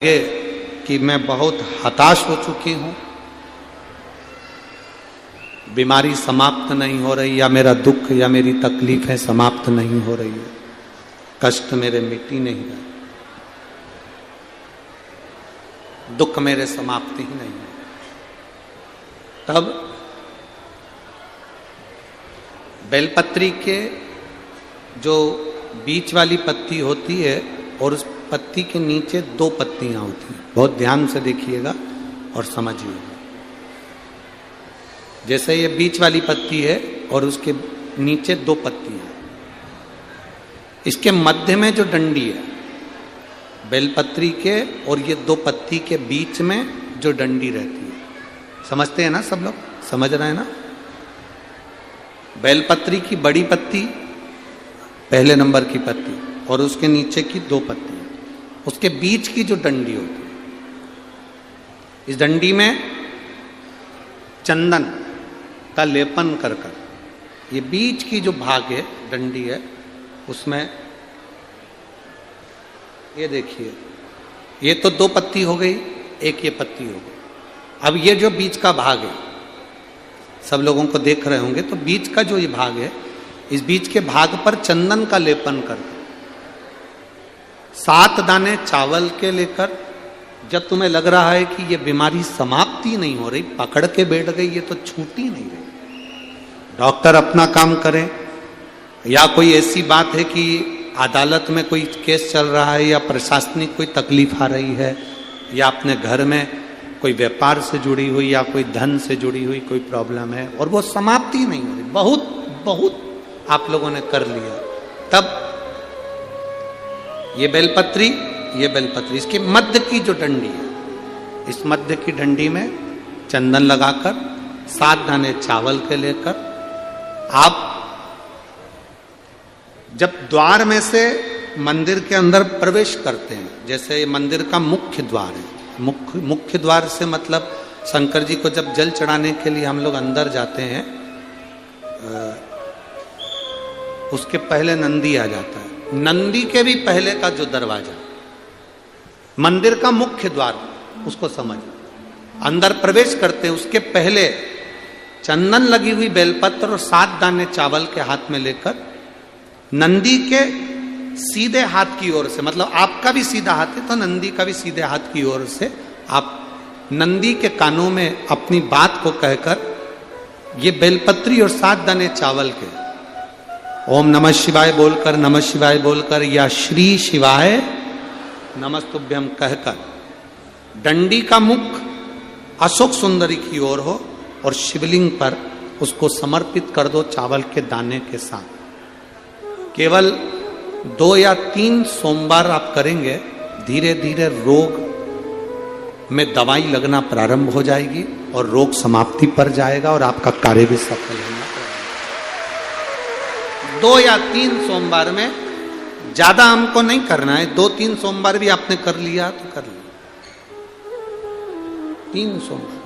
कि मैं बहुत हताश हो चुकी हूं, बीमारी समाप्त नहीं हो रही, या मेरा दुख या मेरी तकलीफें समाप्त नहीं हो रही है, कष्ट मेरे मिट ही नहीं रहे, दुख मेरे समाप्त ही नहीं है। तब बेलपत्री के जो बीच वाली पत्ती होती है और उस पत्ती के नीचे दो पत्तियां होती हैं, बहुत ध्यान से देखिएगा और समझिएगा। जैसे ये बीच वाली पत्ती है और उसके नीचे दो पत्तियां, इसके मध्य में जो डंडी है बेलपत्री के और ये दो पत्ती के बीच में जो डंडी रहती है, समझते हैं ना सब लोग, समझ रहे हैं ना। बेलपत्री की बड़ी पत्ती, पहले नंबर की पत्ती, और उसके नीचे की दो पत्ती, उसके बीच की जो डंडी होती है, इस डंडी में चंदन का लेपन कर ये बीच की जो भाग है, डंडी है, उसमें ये देखिए, ये तो दो पत्ती हो गई, एक ये पत्ती हो गई। अब ये जो बीच का भाग है, सब लोगों को देख रहे होंगे, तो बीच का जो ये भाग है, इस बीच के भाग पर चंदन का लेपन कर 7 दाने चावल के लेकर, जब तुम्हें लग रहा है कि ये बीमारी समाप्ति नहीं हो रही, पकड़ के बैठ गई, ये तो छूटी नहीं रही, डॉक्टर अपना काम करें, या कोई ऐसी बात है कि अदालत में कोई केस चल रहा है, या प्रशासनिक कोई तकलीफ आ रही है, या अपने घर में कोई व्यापार से जुड़ी हुई या कोई धन से जुड़ी हुई कोई प्रॉब्लम है और वो समाप्ति नहीं हो रही, बहुत आप लोगों ने कर लिया, तब ये बेलपत्री इसके मध्य की जो डंडी है, इस मध्य की डंडी में चंदन लगाकर 7 दाने चावल के लेकर आप जब द्वार में से मंदिर के अंदर प्रवेश करते हैं, जैसे मंदिर का मुख्य द्वार है, मुख्य द्वार से मतलब शंकर जी को जब जल चढ़ाने के लिए हम लोग अंदर जाते हैं, उसके पहले नंदी आ जाता है, नंदी के भी पहले का जो दरवाजा, मंदिर का मुख्य द्वार, उसको समझ, अंदर प्रवेश करते हैं, उसके पहले चंदन लगी हुई बेलपत्र और 7 दाने चावल के हाथ में लेकर नंदी के सीधे हाथ की ओर से, मतलब आपका भी सीधा हाथ है तो नंदी का भी सीधे हाथ की ओर से, आप नंदी के कानों में अपनी बात को कहकर ये बेलपत्री और 7 दाने चावल के ओम नमः शिवाय बोलकर, नमः शिवाय बोलकर, या श्री शिवाय नमस्तुभ्यम कहकर डंडी का मुख अशोक सुंदरी की ओर हो और शिवलिंग पर उसको समर्पित कर दो चावल के दाने के साथ। केवल 2 या 3 सोमवार आप करेंगे, धीरे धीरे रोग में दवाई लगना प्रारंभ हो जाएगी और रोग समाप्ति पर जाएगा और आपका कार्य भी सफल होगा। 2 या 3 सोमवार में, ज्यादा हमको नहीं करना है, 2-3 सोमवार भी आपने कर लिया तो कर लिया, 3 सोमवार